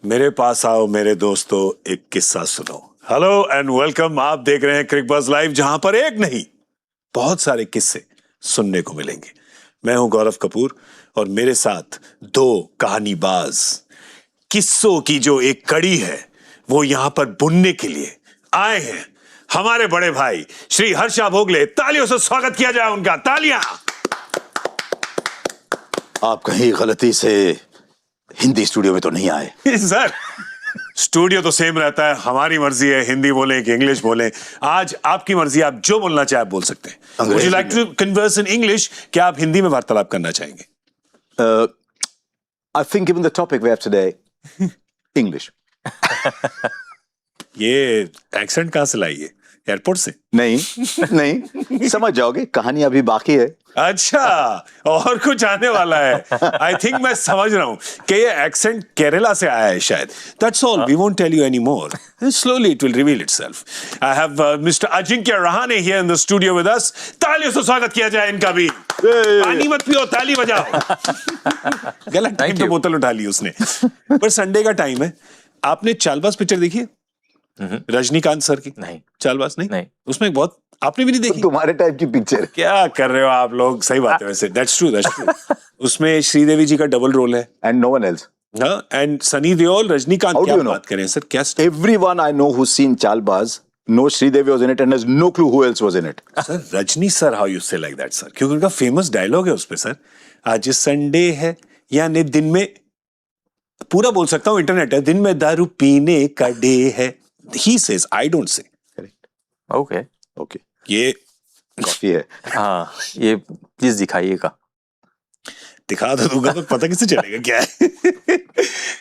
मेरे पास आओ मेरे दोस्तों, एक किस्सा सुनो। हेलो एंड वेलकम, आप देख रहे हैं क्रिकबज़ लाइव, जहां पर एक नहीं बहुत सारे किस्से सुनने को मिलेंगे। मैं हूं गौरव कपूर और मेरे साथ दो कहानीबाज किस्सों की जो एक कड़ी है वो यहां पर बुनने के लिए आए हैं। हमारे बड़े भाई श्री हर्षा भोगले, तालियों से स्वागत किया जाए उनका, तालियां। आप कहीं गलती से हिंदी स्टूडियो में तो नहीं आए? सर, स्टूडियो तो सेम रहता है, हमारी मर्जी है हिंदी बोले कि इंग्लिश बोले। आज आपकी मर्जी, आप जो बोलना चाहे आप बोल सकते हैं। Would you like to converse in English? क्या आप हिंदी में वार्तालाप करना चाहेंगे? I think given the topic we have today, English. ये एक्सेंट कहाँ से लाई है? एयरपोर्ट से? नहीं, समझ जाओगे, कहानी अभी बाकी है। अच्छा, और कुछ आने वाला है। आई थिंक मैं समझ रहा हूँ कि ये एक्सेंट केरला से आया है शायद। That's all. We won't tell you anymore. Slowly it will reveal itself. I have Mr. Ajinkya Rahane here in the studio with us. तालियों से स्वागत किया जाए इनका भी। पानी मत पियो, ताली बजाओ। गलत टाइम पे बोतल उठा ली उसने। पर संडे का टाइम है। आपने चालबाज पिक्चर देखी है? रजनीकांत सर की? नहीं। चालबाज नहीं? उसमें बहुत आपने भी नहीं देखी? तुम्हारे टाइप की पिक्चर। क्या कर रहे हो आप लोग? सही बात है वैसे। That's true. उसमें श्रीदेवी जी का डबल रोल है। And no one else. And Sunny Deol, Rajinikanth. क्या बात करें सर, क्या? Everyone I know who's seen Chalbaz knows Sridevi was in it and has no clue who else was in it. Sir Rajni sir, how you say like that sir? क्योंकि उनका famous dialogue है उसपे sir, आज Sunday है यानी दिन में, पूरा बोल सकता हूँ, इंटरनेट है, दिन में दारू पीने का डे है। He says, I don't say. Okay Okay. ये कॉफी है। हाँ, ये प्लीज दिखाइएगा। दिखा तो दूंगा, तो पता किसे चलेगा क्या है।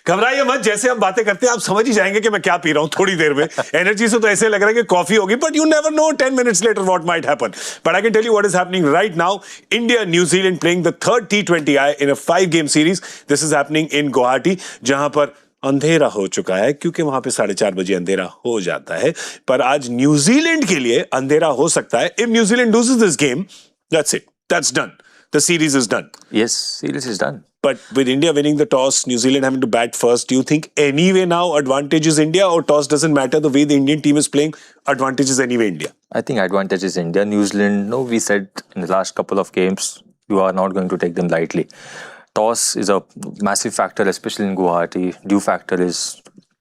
घबराइए मत, जैसे हम बातें करते हैं आप समझ ही जाएंगे कि मैं क्या पी रहा हूँ थोड़ी देर में। एनर्जी से तो ऐसे लग रहा है कि कॉफी होगी, but you never know 10 minutes later what might happen. But I can tell you what is happening right now. India, New Zealand playing the third T20I in a 5-game series. This is happening in Guwahati, जहां पर अंधेरा हो चुका है क्योंकि वहां पे 4:30 बजे अंधेरा हो जाता है। पर आज न्यूजीलैंड के लिए अंधेरा हो सकता है। If New Zealand loses this game, that's it. That's done. The series is done. Yes, series is done. But with India winning the toss, New Zealand having to bat first, do you think anyway now advantage is India, or toss doesn't matter? The way the Indian team is playing, advantage is anyway India? I think advantage is India. New Zealand, no, we said in the last couple of games, you are not going to take them lightly. Toss is a massive factor, especially in Guwahati. Dew factor is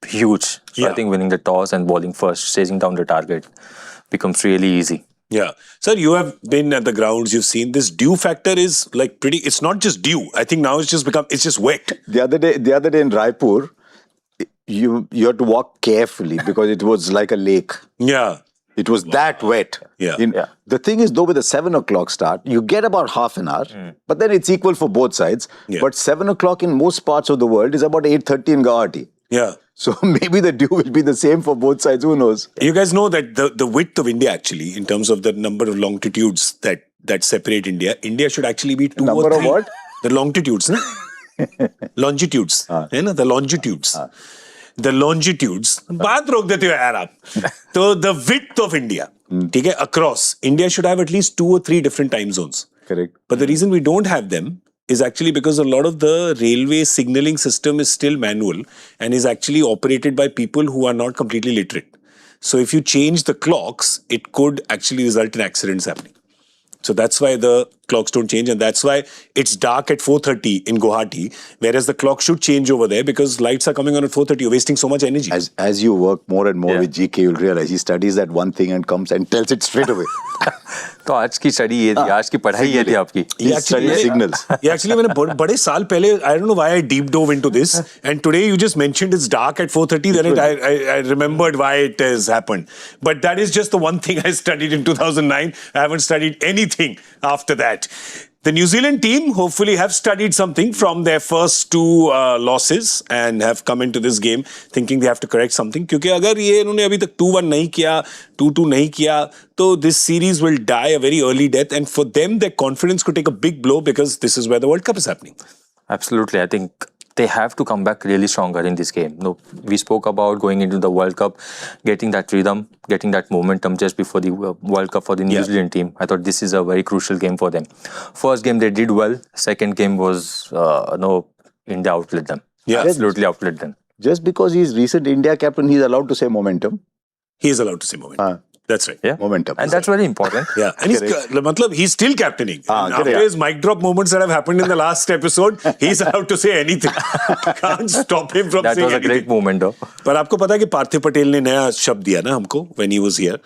huge. So I think winning the toss and bowling first, chasing down the target becomes really easy. Yeah. Sir, you have been at the grounds, you've seen this dew factor is like pretty, it's not just dew. I think now it's just wet. The other day in Raipur, you had to walk carefully because it was like a lake. Yeah. It was that wet. Yeah. The thing is, though, with the 7 o'clock start, you get about half an hour, but then it's equal for both sides. Yeah. But 7 o'clock in most parts of the world is about 8:30 in Guwahati. Yeah. So maybe the dew will be the same for both sides. Who knows? You guys know that the width of India actually, in terms of the number of longitudes that separate India should actually be 2 number or 3. Of what? The longitudes, na? Longitudes, है ना? The longitudes. The longitudes. बात रोक देते हो यार आप। तो the width of India, ठीक है, across India should have at least 2 or 3 different time zones. Correct. But the reason we don't have them is actually because a lot of the railway signaling system is still manual and is actually operated by people who are not completely literate. So if you change the clocks, it could actually result in accidents happening. So that's why the clocks don't change, and that's why it's dark at 4:30 in Guwahati, whereas the clock should change over there because lights are coming on at 4:30. You're wasting so much energy. As you work more and more with GK, you'll realize he studies that one thing and comes and tells it straight away. तो आज की study ये थी, आज की पढ़ाई ये थी आपकी। He studies signals. Yeah, actually मैंने बड़े साल पहले, I don't know why I deep dove into this, and today you just mentioned it's dark at 4:30. Then I remembered why it has happened. But that is just the one thing I studied in 2009. I haven't studied anything after that. The New Zealand team hopefully have studied something from their first 2 losses and have come into this game thinking they have to correct something. क्योंकि अगर ये इन्होंने अभी तक 2-1 नहीं किया, 2-2 नहीं किया, तो this series will die a very early death, and for them their confidence could take a big blow because this is where the World Cup is happening. Absolutely, I think they have to come back really stronger in this game. No, we spoke about going into the World Cup, getting that rhythm, getting that momentum just before the World Cup for the New Zealand team. I thought this is a very crucial game for them. First game they did well. Second game was India outlet them. Yeah, absolutely outlet them. Just because he's recent India captain, he's allowed to say momentum. He is allowed to say momentum. That's right. Yeah. Momentum. And that's very important. Yeah, and he's still captaining. And after correct. his mic drop moments that have happened in the last episode, he's allowed to say anything. Can't stop him from That saying was a anything. great moment though. पर आपको पता है कि पार्थिव पटेल ने नया शब्द दिया ना हमको when he was here.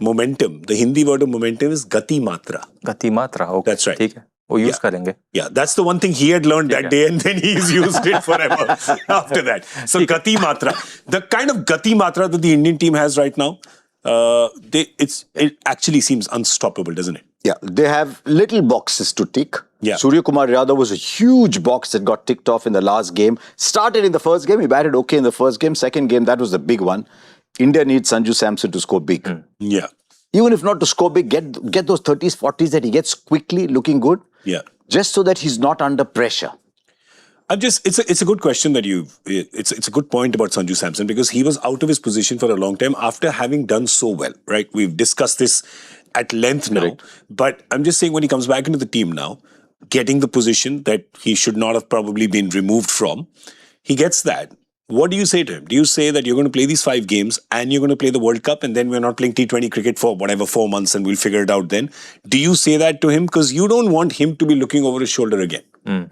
Momentum. The Hindi word of momentum is gati matra. गति मात्रा. Okay. That's right. ठीक है. वो use करेंगे. Yeah, that's the one thing he had learned that day, and then he's used it forever after that. So gati matra, the kind of gati matra that the Indian team has right now, it actually seems unstoppable, doesn't it? Yeah, they have little boxes to tick. Yeah. Surya Kumar Yadav was a huge box that got ticked off in the last game. Started in the first game, he batted okay in the first game. Second game, that was the big one. India needs Sanju Samson to score big. Yeah. Even if not to score big, get those 30s, 40s that he gets quickly, looking good. Yeah. Just so that he's not under pressure. It's a good question that it's a good point about Sanju Samson, because he was out of his position for a long time after having done so well, right? We've discussed this at length now, but I'm just saying when he comes back into the team now, getting the position that he should not have probably been removed from, he gets that. What do you say to him? Do you say that you're going to play these 5 games and you're going to play the World Cup and then we're not playing T20 cricket for whatever 4 months and we'll figure it out then? Do you say that to him? Because you don't want him to be looking over his shoulder again.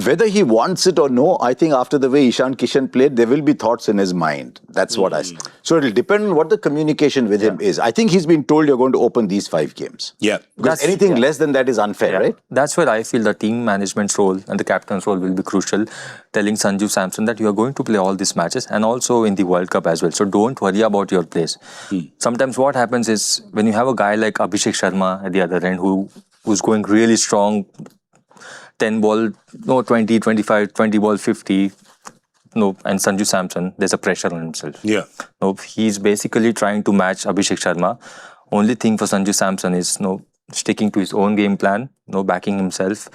Whether he wants it or no, I think after the way Ishan Kishan played, there will be thoughts in his mind. That's what I say. So it'll depend on what the communication with him is. I think he's been told you're going to open these 5 games. Yeah. Because anything less than that is unfair, right? That's where I feel the team management's role and the captain's role will be crucial, telling Sanju Samson that you are going to play all these matches and also in the World Cup as well. So don't worry about your place. Sometimes what happens is when you have a guy like Abhishek Sharma at the other end who's going really strong, 10 ball, 20, 25, 20 ball, 50, and Sanju Samson, there's a pressure on himself. Yeah. He's basically trying to match Abhishek Sharma. Only thing for Sanju Samson is sticking to his own game plan, backing himself.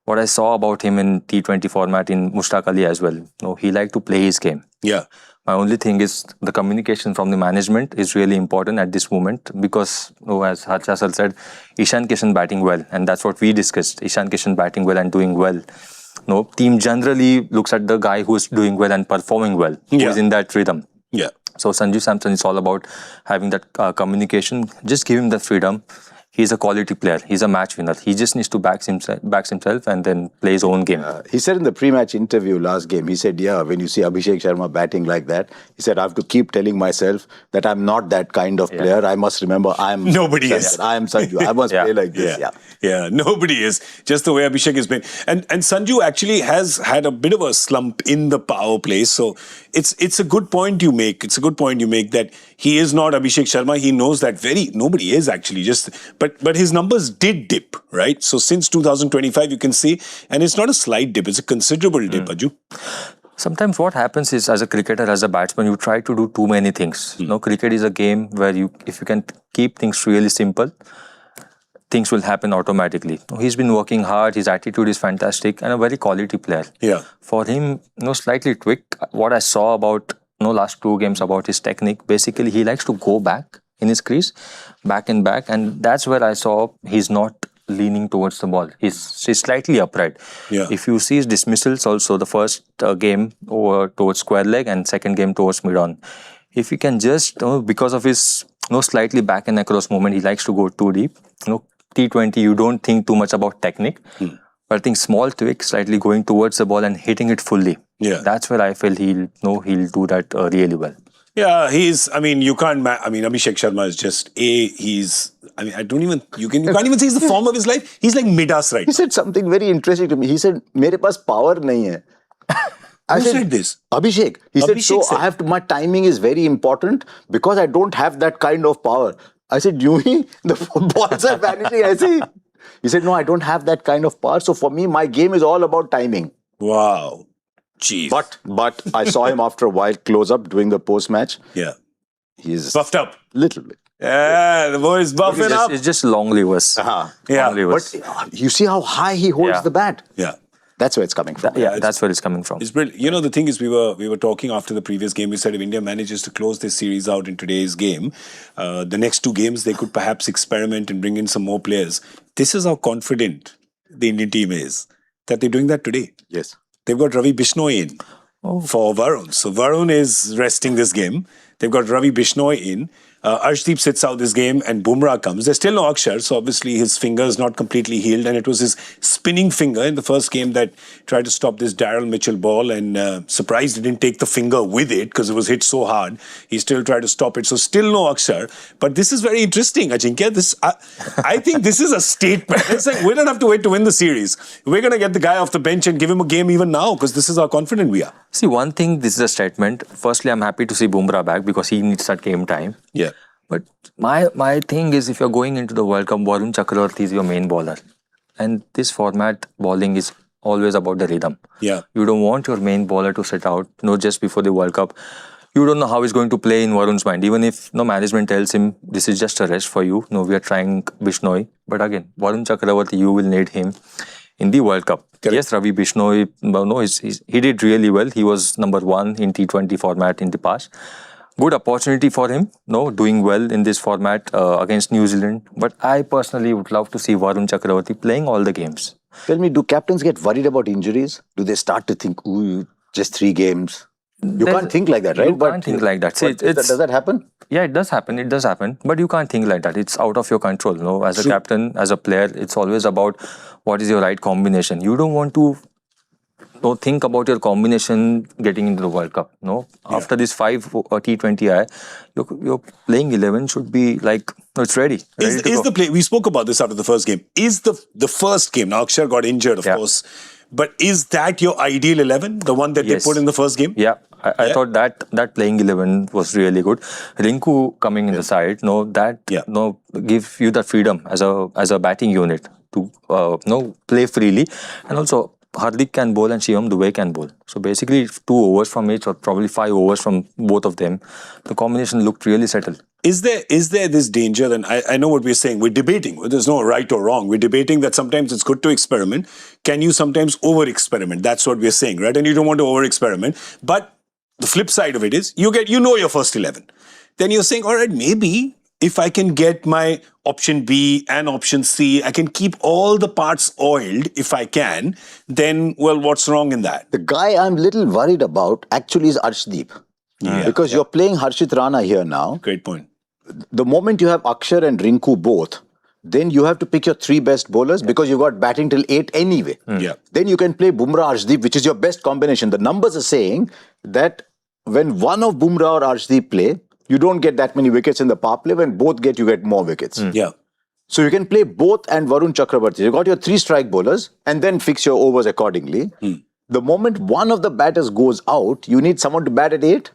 What I saw about him in T20 format in Mushtaq Ali as well, he liked to play his game. Yeah. My only thing is the communication from the management is really important at this moment because, as Harsha sir said, Ishan Kishan batting well, and that's what we discussed. Ishan Kishan batting well and doing well. Team generally looks at the guy who's doing well and performing well, who is in that rhythm. Yeah. So Sanju Samson is all about having that communication. Just give him the freedom. He's a quality player. He's a match winner. He just needs to back himself and then play his own game. He said in the pre-match interview last game, he said, when you see Abhishek Sharma batting like that, he said, I have to keep telling myself that I'm not that kind of player. I must remember Nobody is. I am Sanju. I must play like this. Yeah, nobody is. Just the way Abhishek has been. And Sanju actually has had a bit of a slump in the power play. So it's a good point you make. It's a good point you make that he is not Abhishek Sharma. He knows that nobody is actually. But his numbers did dip, right? So since 2025, you can see, and it's not a slight dip, it's a considerable dip, Aju. Sometimes what happens is, as a cricketer, as a batsman, you try to do too many things. Cricket is a game where if you can keep things really simple, things will happen automatically. He's been working hard, his attitude is fantastic, and a very quality player. Yeah. For him, slightly tweak. What I saw about last 2 games about his technique, basically he likes to go back in his crease, back and back, and that's where I saw he's not leaning towards the ball. He's slightly upright. Yeah. If you see his dismissals also, the first game over towards square leg and second game towards mid-on. If he can just, because of his slightly back and across movement, he likes to go too deep. T20, you don't think too much about technique, but I think small tweak, slightly going towards the ball and hitting it fully. Yeah. That's where I feel he'll do that really well. Yeah, you can't, Abhishek Sharma is just, you can't even say he's the form of his life. He's like Midas, right? He said something very interesting to me. He said, mere paas power nahi hai. Who said this? Abhishek. He said, my timing is very important because I don't have that kind of power. I said, the balls are vanishing. I say, he said, no, I don't have that kind of power. So for me, my game is all about timing. Wow. Jeez. But I saw him after a while close up doing the post match. Yeah. He's buffed up. Little bit. Yeah, the boy is buffing up. It's just long levers. Yeah. Long levers. But you see how high he holds the bat. Yeah. That's where it's coming from. That's where it's coming from. It's brilliant. The thing is, we were talking after the previous game. We said if India manages to close this series out in today's game, the next 2 games, they could perhaps experiment and bring in some more players. This is how confident the Indian team is that they're doing that today. Yes. They've got Ravi Bishnoi in. for Varun. So Varun is resting this game. They've got Ravi Bishnoi in. Arshdeep sits out this game and Bumrah comes. There's still no Akshar, so obviously his finger is not completely healed, and it was his spinning finger in the first game that tried to stop this Daryl Mitchell ball, and surprised he didn't take the finger with it because it was hit so hard. He still tried to stop it, so still no Akshar. But this is very interesting, Ajinkya. I think this is a statement. It's like we don't have to wait to win the series. We're going to get the guy off the bench and give him a game even now because this is how confident we are. See, one thing, this is a statement. Firstly, I'm happy to see Bumrah back because he needs that game time. Yeah. But my thing is, if you're going into the World Cup, Varun Chakravarti is your main bowler. And this format, bowling is always about the rhythm. Yeah. You don't want your main bowler to sit out, just before the World Cup. You don't know how he's going to play in Varun's mind. Even if management tells him, this is just a rest for you. We are trying Bishnoi. But again, Varun Chakravarti, you will need him in the World Cup. Correct. Yes, Ravi Bishnoi, he did really well. He was number 1 in T20 format in the past. Good opportunity for him, doing well in this format against New Zealand. But I personally would love to see Varun Chakravarti playing all the games. Tell me, do captains get worried about injuries? Do they start to think, ooh, just 3 games? You can't think like that, right? You can't think like that. See, does that happen? Yeah, it does happen. It does happen. But you can't think like that. It's out of your control. As a captain, as a player, it's always about what is your right combination. You don't want to think about your combination getting into the World Cup. After this 5 T20I, your playing 11 should be like, it's ready. Is the play? We spoke about this after the first game. Is the first game? Now Akshar got injured, of course. But is that your ideal 11? The one that they put in the first game? Yeah. I thought that playing 11 was really good. Rinku coming in the side, give you that freedom as a batting unit to play freely, and also Hardik can bowl and Shivam Dube can bowl. So basically 2 overs from each, or probably 5 overs from both of them. The combination looked really settled. Is there this danger then? I know what we're saying. We're debating. There's no right or wrong. We're debating that sometimes it's good to experiment. Can you sometimes over-experiment? That's what we're saying, right? And you don't want to over-experiment. But the flip side of it is, you know your first 11. Then you're saying, all right, maybe if I can get my option B and option C, I can keep all the parts oiled if I can, then, well, what's wrong in that? The guy I'm little worried about actually is Arshdeep. Because you're playing Harshit Rana here now. Great point. The moment you have Akshar and Rinku both, then you have to pick your 3 best bowlers because you've got batting till 8 anyway. Then you can play Bumrah, Arshdeep, which is your best combination. The numbers are saying that when one of Bumrah or Arshdeep play, you don't get that many wickets in the power play. When both you get more wickets. So you can play both and Varun Chakravarti. You got your 3 strike bowlers and then fix your overs accordingly. The moment one of the batters goes out, you need someone to bat at 8.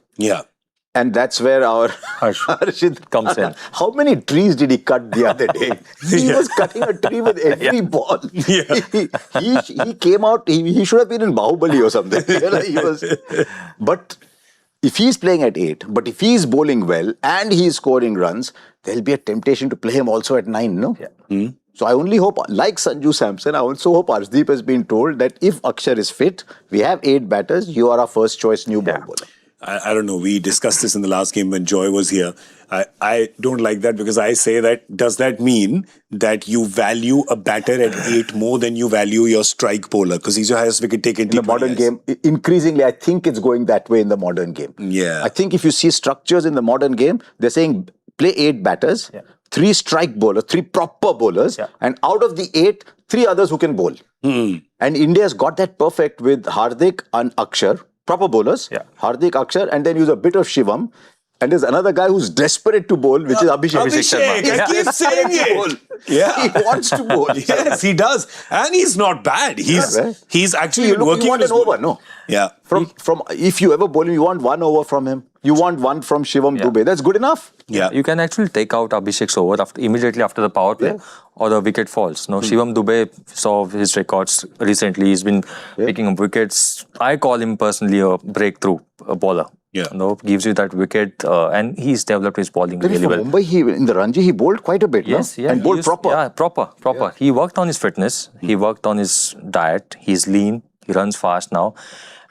And that's where our Harshit comes in. How many trees did he cut the other day? He was cutting a tree with every ball. He came out, he should have been in Bahubali or something. But if he's playing at 8, but if he's bowling well and he's scoring runs, there'll be a temptation to play him also at 9, no? So I only hope, like Sanju Samson, I also hope Arshdeep has been told that if Akshar is fit, we have 8 batters, you are our first choice new ball bowler. I don't know. We discussed this in the last game when Joy was here. I don't like that because I say that, does that mean that you value a batter at 8 more than you value your strike bowler? Because he's your highest wicket taker in the modern game. Increasingly, I think it's going that way in the modern game. I think if you see structures in the modern game, they're saying play 8 batters, 3 strike bowlers, 3 proper bowlers, and out of the 8, 3 others who can bowl. And India's got that perfect with Hardik and Akshar. Proper bowlers, Hardik, Akshar, and then use a bit of Shivam. And there's another guy who's desperate to bowl, which is Abhishek. I keep saying it. He wants to bowl. Yes, he does. And he's not bad. He's actually working. You want an over, no? From if you ever bowl him, you want 1 over from him. You want 1 from Shivam Dube. That's good enough. You can actually take out Abhishek's over immediately after the power play or the wicket falls. Shivam Dube saw his records recently. He's been picking up wickets. I call him personally a breakthrough bowler. Gives you that wicket, and he's developed his bowling really well. Mumbai, in the Ranji, he bowled quite a bit, and bowled proper. Yeah, proper. He worked on his fitness. He worked on his diet. He's lean. He runs fast now.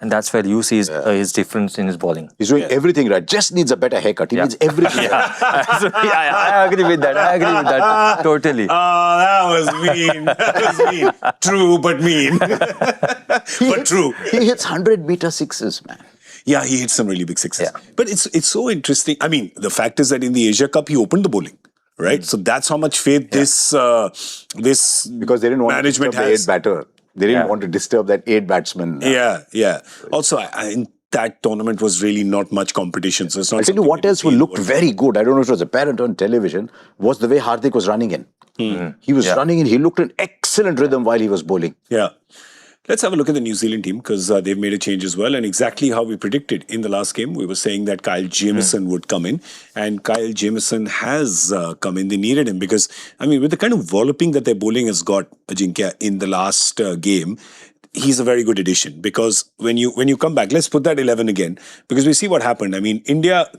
And that's where you see his difference in his bowling. He's doing everything right. Just needs a better haircut. He needs everything right. I agree with that. Totally. That was mean. That was mean. True, but mean. But true. He hits 100-meter sixes, man. Yeah, he hit some really big sixes. Yeah. But it's so interesting. I mean, the fact is that in the Asia Cup, he opened the bowling. Right? So that's how much faith this because they didn't want management to disturb the 8 batter. They didn't want to disturb that 8 batsman. Yeah. Also, in that tournament was really not much competition. So it's not. I'll tell you what else looked very good. I don't know if it was apparent on television. Was the way Hardik was running in. He was running in. He looked in excellent rhythm while he was bowling. Yeah. Let's have a look at the New Zealand team because they've made a change as well. And exactly how we predicted in the last game, we were saying that Kyle Jamieson would come in. And Kyle Jamieson has come in. They needed him because, I mean, with the kind of walloping that their bowling has got, Ajinkya, in the last game, he's a very good addition. Because when you come back, let's put that 11 again. Because we see what happened. I mean, India...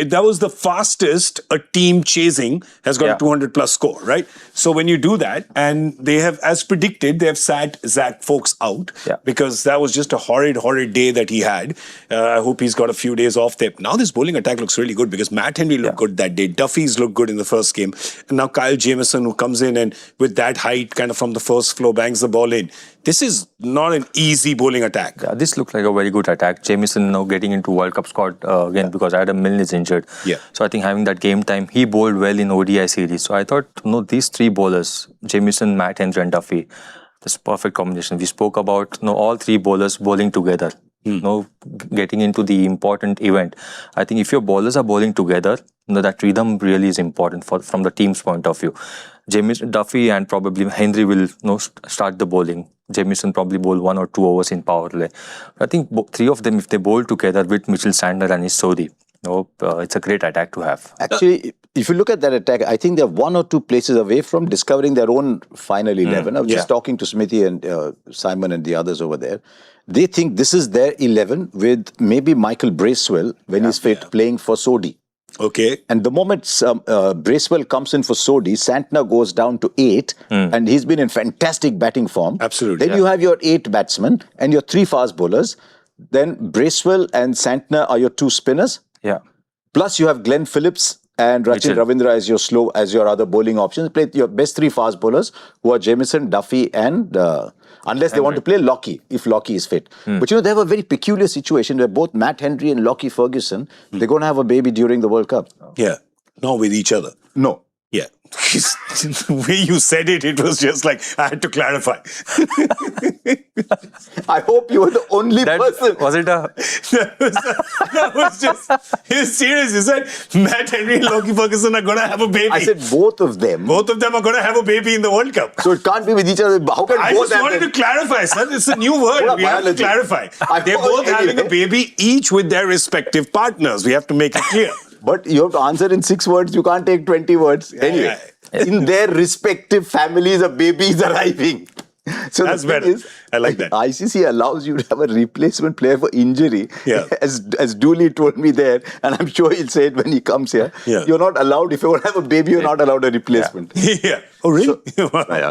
That was the fastest a team chasing has got a 200-plus score, right? So when you do that, and they have, as predicted, they have sat Zach Folks out because that was just a horrid day that he had. I hope he's got a few days off there. Now this bowling attack looks really good because Matt Henry looked good that day. Duffy's looked good in the first game. And now Kyle Jamieson, who comes in and with that height, kind of from the first floor, bangs the ball in. This is not an easy bowling attack. Yeah, this looked like a very good attack. Jamieson now getting into World Cup squad again because Adam Milne is injured. Yeah. So I think having that game time, he bowled well in ODI series. So I thought, these 3 bowlers, Jamieson, Matt Henry and Duffy, this perfect combination. We spoke about all 3 bowlers bowling together. Getting into the important event. I think if your bowlers are bowling together, that rhythm really is important from the team's point of view. Duffy and probably Henry will start the bowling. Jamieson probably bowl 1 or 2 overs in power play. I think 3 of them, if they bowl together with Mitchell Santner and Sodhi, it's a great attack to have. Actually, if you look at that attack, I think they're 1 or 2 places away from discovering their own final 11. I was just talking to Smithy and Simon and the others over there. They think this is their 11 with maybe Michael Bracewell when he's fit playing for Sodhi. Okay. And the moment Bracewell comes in for Sodhi, Santner goes down to 8 and he's been in fantastic batting form. Absolutely. Then you have your 8 batsmen and your 3 fast bowlers. Then Bracewell and Santner are your 2 spinners. Yeah. Plus you have Glenn Phillips and Rachin Ravindra as your other bowling options. Play your best 3 fast bowlers who are Jamieson, Duffy and unless they want to play Lockie, if Lockie is fit. But they have a very peculiar situation where both Matt Henry and Lockie Ferguson, they're going to have a baby during the World Cup. Yeah. Not with each other. No. Yeah. The way you said it, it was just like, I had to clarify. I hope you were the only person. Was it a... That was just, he was serious. He said, Matt Henry and Lockie Ferguson are going to have a baby. I said both of them. Both of them are going to have a baby in the World Cup. So it can't be with each other. How can I both just wanted to clarify, son. It's a new word. We have to clarify. They're both having a baby, each with their respective partners. We have to make it clear. But you have to answer in 6 words. You can't take 20 words. Anyway, in their respective families, a baby is arriving. So that's better. I like that. ICC allows you to have a replacement player for injury, as Dooley told me there, and I'm sure he'll say it when he comes here. You're not allowed, if you want to have a baby, you're not allowed a replacement. Yeah. Oh, really?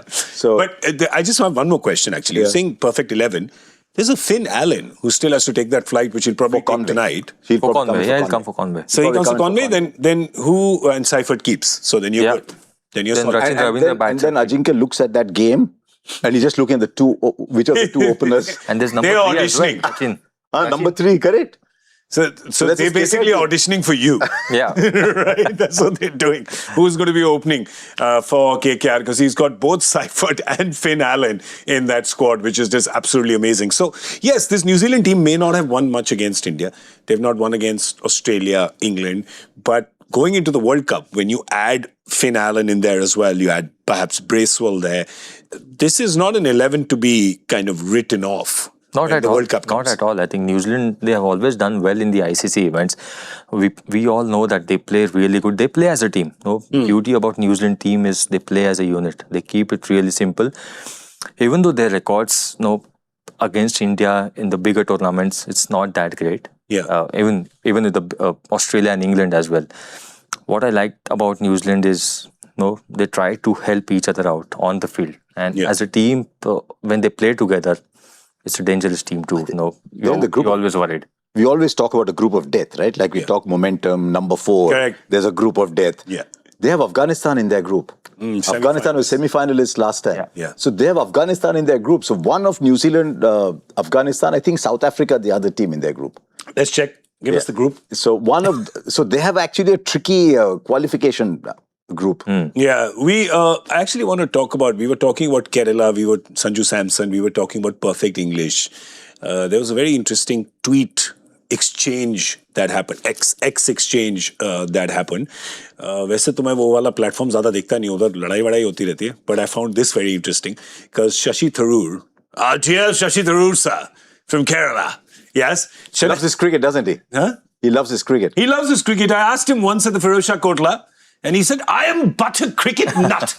So, but I just have one more question, actually. You're saying perfect 11. There's a Finn Allen who still has to take that flight, which he'll probably come tonight. He'll come for Conway. So he comes for Conway, then who and Seifert keeps. So then you're good. Then you're and then Ajinkya looks at that game and he's just looking at which of the 2 openers. And there's number 3 as well. Number 3, correct? So they're basically auditioning for you. Yeah. Right? That's what they're doing. Who's going to be opening for KKR? Because he's got both Seifert and Finn Allen in that squad, which is just absolutely amazing. So, yes, this New Zealand team may not have won much against India. They've not won against Australia, England. But going into the World Cup, when you add Finn Allen in there as well, you add perhaps Bracewell there. This is not an 11 to be kind of written off. Not at all. Not at all. I think New Zealand, they have always done well in the ICC events. We all know that they play really good. They play as a team. Beauty about New Zealand team is they play as a unit. They keep it really simple. Even though their records, against India in the bigger tournaments, it's not that great. Yeah. Even with the Australia and England as well. What I liked about New Zealand is, they try to help each other out on the field. And as a team, when they play together, it's a dangerous team too. You're always worried. We always talk about a group of death, right? Like we talk momentum, number 4. Correct. There's a group of death. Yeah. They have Afghanistan in their group. Afghanistan was semi-finalists last time. Yeah. So they have Afghanistan in their group. So one of New Zealand, Afghanistan, I think South Africa, the other team in their group. Let's check. Give us the group. So so they have actually a tricky qualification group. Yeah, I actually want to talk about, we were talking about Kerala, Sanju Samson, we were talking about perfect English. There was a very interesting tweet exchange that happened, X exchange that happened. वैसे तो मैं वो वाला platform ज़्यादा देखता नहीं, उधर लड़ाई होती रहती है. But I found this very interesting because Shashi Tharoor, dear Shashi Tharoor sir, from Kerala. Yes. He loves his cricket, doesn't he? Huh? He loves his cricket. He loves his cricket. I asked him once at the Firozshah Kotla, and he said, I am but a cricket nut.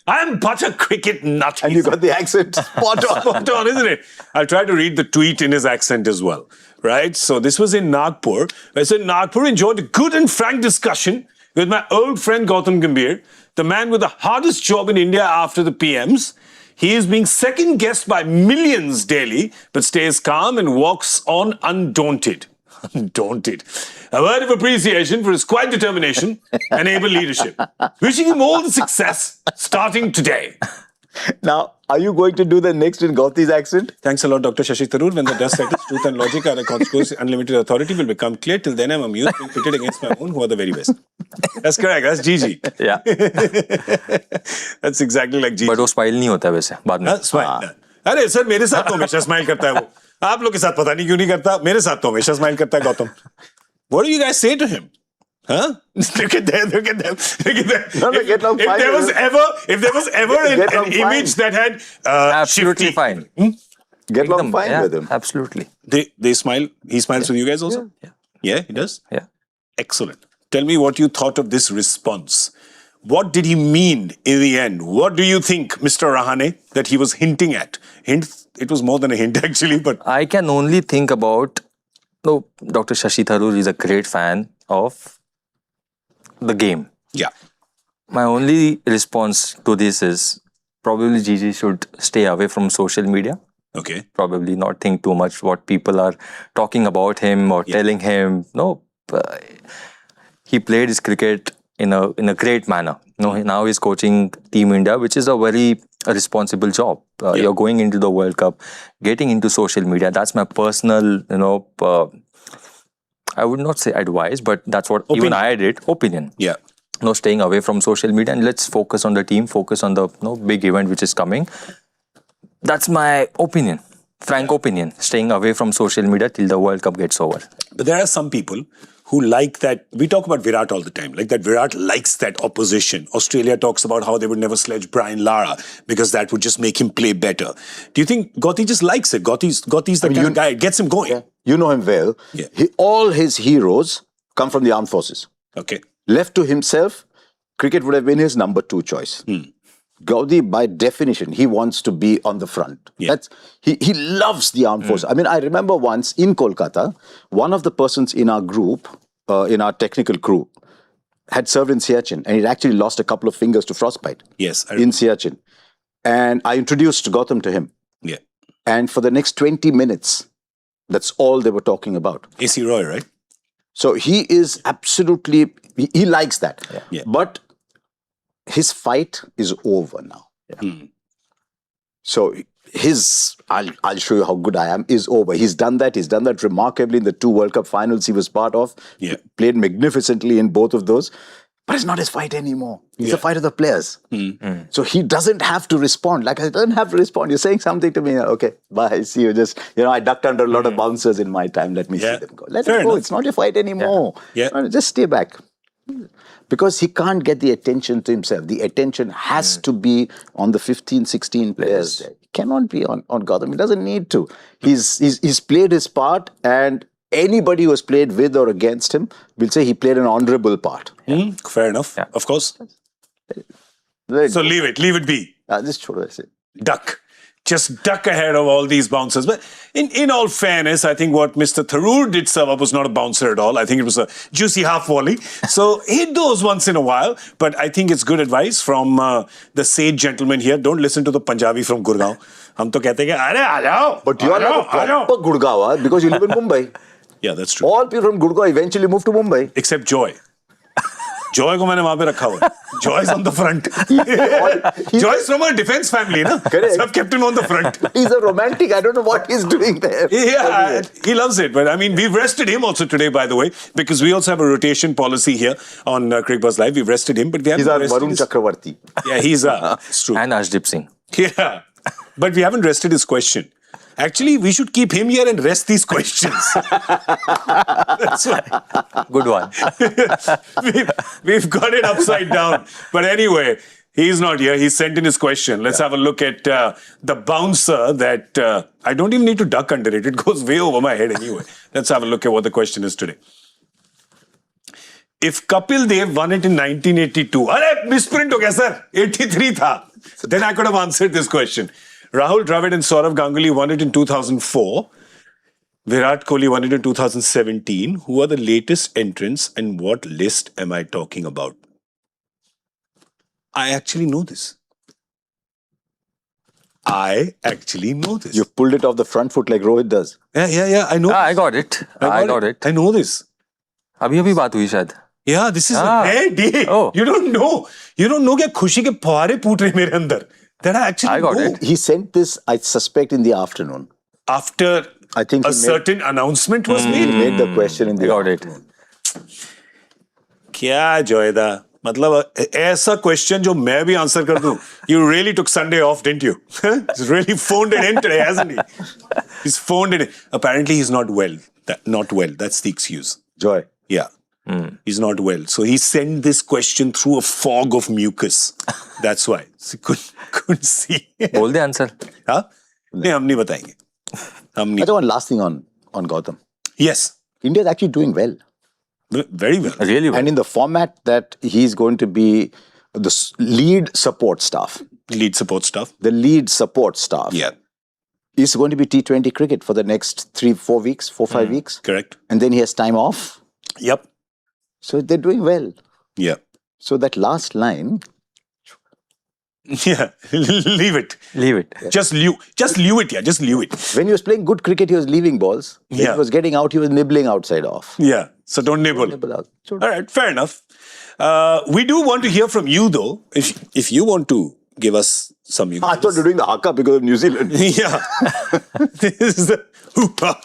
I am but a cricket nut. And you got the accent spot on. Spot on, isn't it? I'll try to read the tweet in his accent as well. Right? So this was in Nagpur. I said, Nagpur enjoyed a good and frank discussion with my old friend Gautam Gambhir, the man with the hardest job in India after the PMs. He is being second-guessed by millions daily, but stays calm and walks on undaunted. Undaunted. A word of appreciation for his quiet determination and able leadership. Wishing him all the success starting today. Now, are you going to do the next in Gauti's accent? Thanks a lot, Dr. Shashi Tharoor. When the dust settles, truth and logic are a consequence. Unlimited authority will become clear. Till then, I'm amused being pitted against my own, who are the very best. That's correct. That's Gigi. Yeah. That's exactly like Gigi. But वो smile नहीं होता वैसे बाद में. Smile. अरे sir मेरे साथ तो हमेशा स्माइल करता है वो. आप लोग के साथ पता नहीं क्यों नहीं करता. मेरे साथ तो हमेशा स्माइल करता है Gautam. What do you guys say to him? Huh? Look at them. Look at them. Look at them. No, If there was ever an image that had Absolutely shifty, fine. Get along fine Yeah, with him. absolutely. They smile. He smiles with you guys also. Yeah, he does. Yeah. Excellent. Tell me what you thought of this response. What did he mean in the end? What do you think, Mr. Rahane, that he was hinting at? It was more than a hint actually, but I can only think about, Dr. Shashi Tharoor is a great fan of the game. yeah. My only response to this is probably Gigi should stay away from social media. Okay. Probably not think too much what people are talking about him or telling him. He played his cricket in a great manner. Now he's coaching Team India, which is a very responsible job. You're going into the World Cup, getting into social media. That's my personal, I would not say advice, but that's what even I did. Opinion. Yeah. Staying away from social media and let's focus on the team, focus on the big event which is coming. That's my opinion, frank opinion. Staying away from social media till the World Cup gets over. But there are some people who like that. We talk about Virat all the time, like that Virat likes that opposition. Australia talks about how they would never sledge Brian Lara because that would just make him play better. Do you think Gauti just likes it? Gauti's the kind of guy, it gets him going. Yeah. You know him well. Yeah. All his heroes come from the armed forces. Okay. Left to himself, cricket would have been his number 2 choice. Gaudi, by definition, he wants to be on the front. Yeah. He loves the armed forces. I mean, I remember once in Kolkata, one of the persons in our group, in our technical crew, had served in Siachen and he'd actually lost a couple of fingers to frostbite. Yes. In Siachen. And I introduced Gautam to him. Yeah. And for the next 20 minutes, that's all they were talking about. AC Roy, right? So he is absolutely, he likes that. Yeah. But his fight is over now. So I'll show you how good I am, is over. He's done that. He's done that remarkably in the 2 World Cup finals he was part of. Yeah. Played magnificently in both of those. But it's not his fight anymore. It's the fight of the players. So he doesn't have to respond. Like, I don't have to respond. You're saying something to me. Okay, bye. See you. Just, I ducked under a lot of bouncers in my time. Let me see them go. Let them go. It's not your fight anymore. Yeah. No, just stay back. Because he can't get the attention to himself. The attention has to be on the 15, 16 players. There. He cannot be on Gautam. He doesn't need to. He's played his part, and anybody who has played with or against him will say he played an honourable part. Fair enough. Yeah. Of course. So leave it be. Just छोड़ो ऐसे. Duck. just duck ahead of all these bouncers. But in all fairness, I think what Mr. Tharoor did serve up was not a bouncer at all. I think it was a juicy half volley. So hit those once in a while. But I think it's good advice from the sage gentleman here. Don't listen to the Punjabi from Gurgaon. हम तो कहते हैं कि अरे आ जाओ. But you are like a proper Gurgaon because you live in Mumbai. Yeah, that's true. All people from Gurgaon eventually moved to Mumbai. Except Joy. Joy को मैंने वहाँ पे रखा हुआ. Joy is on the front. Joy is from a defense family, na? Correct. So I've kept him on the front. He's a romantic. I don't know what he's doing there. Yeah, he loves it. But I mean, we've rested him also today, by the way, because we also have a rotation policy here on Cricbuzz Live. We've rested him, but we haven't He's our rested Varun Chakravarti. Yeah, he's it's true. And Arshdeep Singh. Yeah, but we haven't rested his question. Actually, we should keep him here and rest these questions. That's why. Good one. we've got it upside down. But anyway, he's not here. He's sent in his question. Let's have a look at the bouncer that I don't even need to duck under it. It goes way over my head anyway. Let's have a look at what the question is today. If Kapil Dev won it in 1982, अरे misprint हो गया sir, 83 था. Then I could have answered this question. Rahul Dravid and Saurav Ganguly won it in 2004. Virat Kohli won it in 2017. Who are the latest entrants and what list am I talking about? I actually know this. I actually know this. You've pulled it off the front foot like Rohit does. Yeah. I know. I got it. I got it. I know this. अभी बात हुई शायद. Yeah, this is a rare day. Oh. You don't know. You don't know क्या खुशी के फुहारे फूट रहे मेरे अंदर. That I actually I got know. it. He sent this, I suspect, in the afternoon. After I think a certain announcement was He made. made the question in the I got it. afternoon. क्या जोयदा मतलब ऐसा question जो मैं भी answer कर दूं. You really took Sunday off, didn't you? He's really phoned it in today, hasn't he? He's phoned it in. Apparently he's not well. Not well. That's the excuse. Joy. Yeah. He's not well. So he sent this question through a fog of mucus. That's why. So couldn't see. बोल दे answer. हाँ? नहीं, हम नहीं बताएंगे. हम I नहीं. got one last thing on Gautam. Yes. India is actually doing well. Very well. Really well. And in the format that he's going to be the lead support staff. Lead support stuff. The lead support staff. Yeah. Is going to be T20 cricket for the next 3-4 weeks, 4-5 weeks. Correct. And then he has time off. Yep. So they're doing well. Yeah. So that last line. Yeah. Leave it. Leave it. Just leave it. Yeah. Just leave it. When he was playing good cricket, he was leaving balls. When Yeah. he was getting out, he was nibbling outside off. Yeah. So don't nibble. Nibble out. So All right. Fair enough. We do want to hear from you though. If you want to give us some. I thought you were doing the haka because of New Zealand. Yeah. This is the hoo-ha.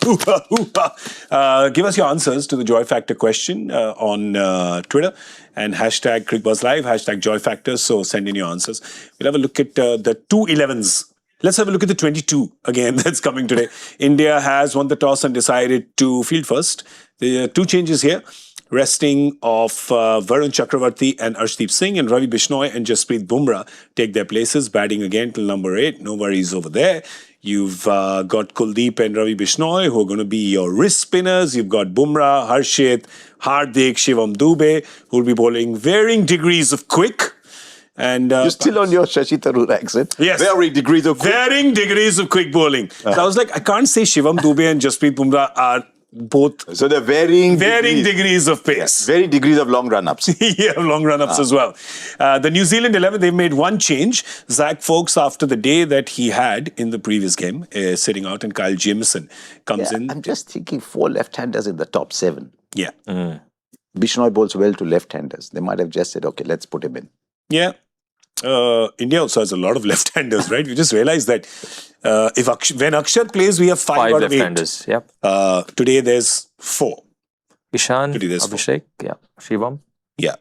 Give us your answers to the Joy Factor question on Twitter and hashtag Cricbuzz Live, hashtag Joy Factor. So send in your answers. We'll have a look at the 2-11s. Let's have a look at the 22 again that's coming today. India has won the toss and decided to field first. There are two changes here. Resting of Varun Chakravarti and Arshdeep Singh, and Ravi Bishnoi and Jasprit Bumrah take their places, batting again till number 8. No worries over there. You've got Kuldeep and Ravi Bishnoi, who are going to be your wrist spinners. You've got Bumrah, Harshit, Hardik, Shivam Dube, who will be bowling varying degrees of quick. And You're still on your Shashi Tharoor accent. Yes. Varying degrees of quick. Varying degrees of quick bowling. So I was like, I can't say Shivam Dube and Jasprit Bumrah are both So they're varying degrees of pace. Varying degrees of long run-ups. Yeah, long run-ups as well. The New Zealand 11, they've made one change. Zach Folkes, after the day that he had in the previous game, sitting out, and Kyle Jamieson comes in. I'm just thinking 4 left-handers in the top 7. Yeah. Bishnoi bowls well to left-handers. They might have just said, okay, let's put him in. Yeah. India also has a lot of left-handers, right? You just realize that when Akshar plays, we have 5 out of 8. left-handers. Yep. Today, there's 4. Ishan, Today there's Abhishek, yeah. Shivam, Yeah.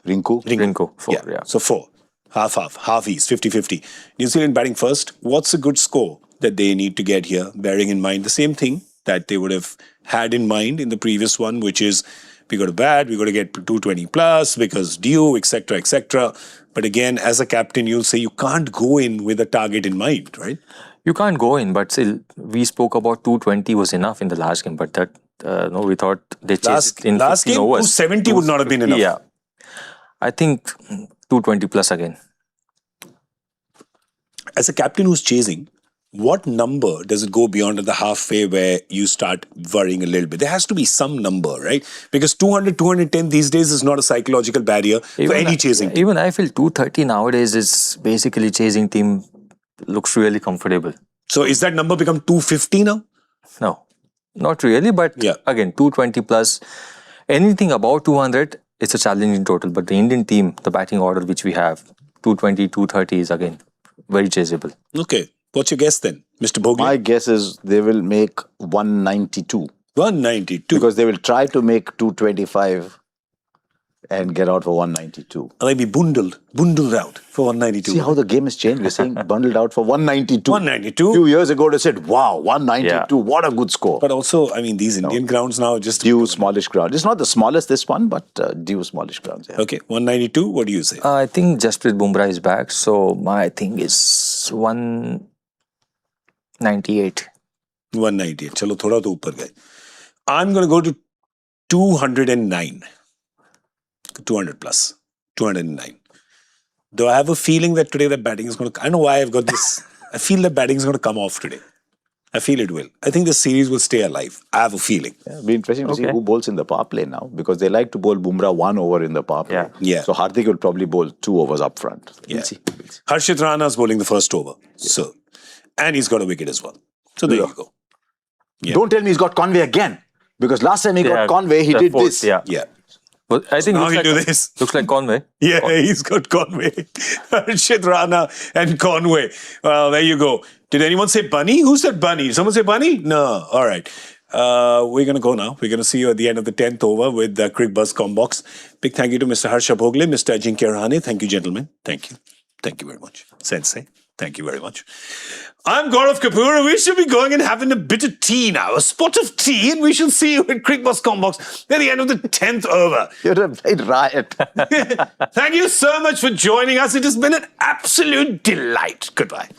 Rinku. Rinku, 4, yeah. So 4. Half east, 50-50. New Zealand batting first. What's a good score that they need to get here, bearing in mind the same thing that they would have had in mind in the previous one, which is we got to bat, we got to get 220 plus because due, etc., etc. But again, as a captain, you'll say you can't go in with a target in mind, right? You can't go in, but still, we spoke about 220 was enough in the last game, but that, no, we thought they chased it in last 15 game, overs. 270 would not have been enough. Yeah. I think 220 plus again. As a captain who's chasing, what number does it go beyond at the halfway where you start worrying a little bit? There has to be some number, right? Because 200, 210 these days is not a psychological barrier for any chasing team. Even I feel 230 nowadays is basically chasing team looks really comfortable. So is that number become 250 now? No, not really, but again, 220 plus, anything above 200, it's a challenging total. But the Indian team, the batting order which we have, 220, 230 is again very chaseable. Okay. What's your guess then, Mr. Bhogle? My guess is they will make 192. 192. Because they will try to make 225 and get out for 192. They'll be bundled out for 192. See how the game has changed? We're saying bundled out for 192. 192. A few years ago, they said, wow, 192, what a good score. But also, I mean, these Indian grounds now just... Due smallish ground. It's not the smallest, this one, but due smallish grounds. Yeah. Okay, 192, what do you say? I think Jasprit Bumrah is back, so my thing is 198. 198. Chalo, thoda to upar gaye. I'm going to go to 209. 200 plus. 209. Though I have a feeling that today the batting is going to... I don't know why I've got this... I feel that batting is going to come off today. I feel it will. I think the series will stay alive. I have a feeling. Yeah, it'll be interesting to see who bowls in the power play now, because they like to bowl Bumrah 1 over in the power play. Yeah. So Hardik will probably bowl 2 overs up front. We'll see. Harsha Rahane is bowling the first over. So, and he's got a wicket as well. So there you go. Yeah. Don't tell me he's got Conway again. Because last time he got Conway, he did this. Yeah. Well, I think now he'll do this. Looks like Conway. Yeah, he's got Conway. Harshit Rana and Conway. Well, there you go. Did anyone say Bunny? Who said Bunny? Did someone say Bunny? No. All right. We're going to go now. We're going to see you at the end of the 10th over with the Cricbuzz Combox. Big thank you to Mr. Harsha Bhogle, Mr. Ajinkya Rahane. Thank you, gentlemen. Thank you. Thank you very much. Sensei. Thank you very much. I'm Gaurav Kapur, and we should be going and having a bit of tea now, a spot of tea, and we shall see you at Cricbuzz Combox at the end of the 10th over. You're a right riot. Thank you so much for joining us. It has been an absolute delight. Goodbye.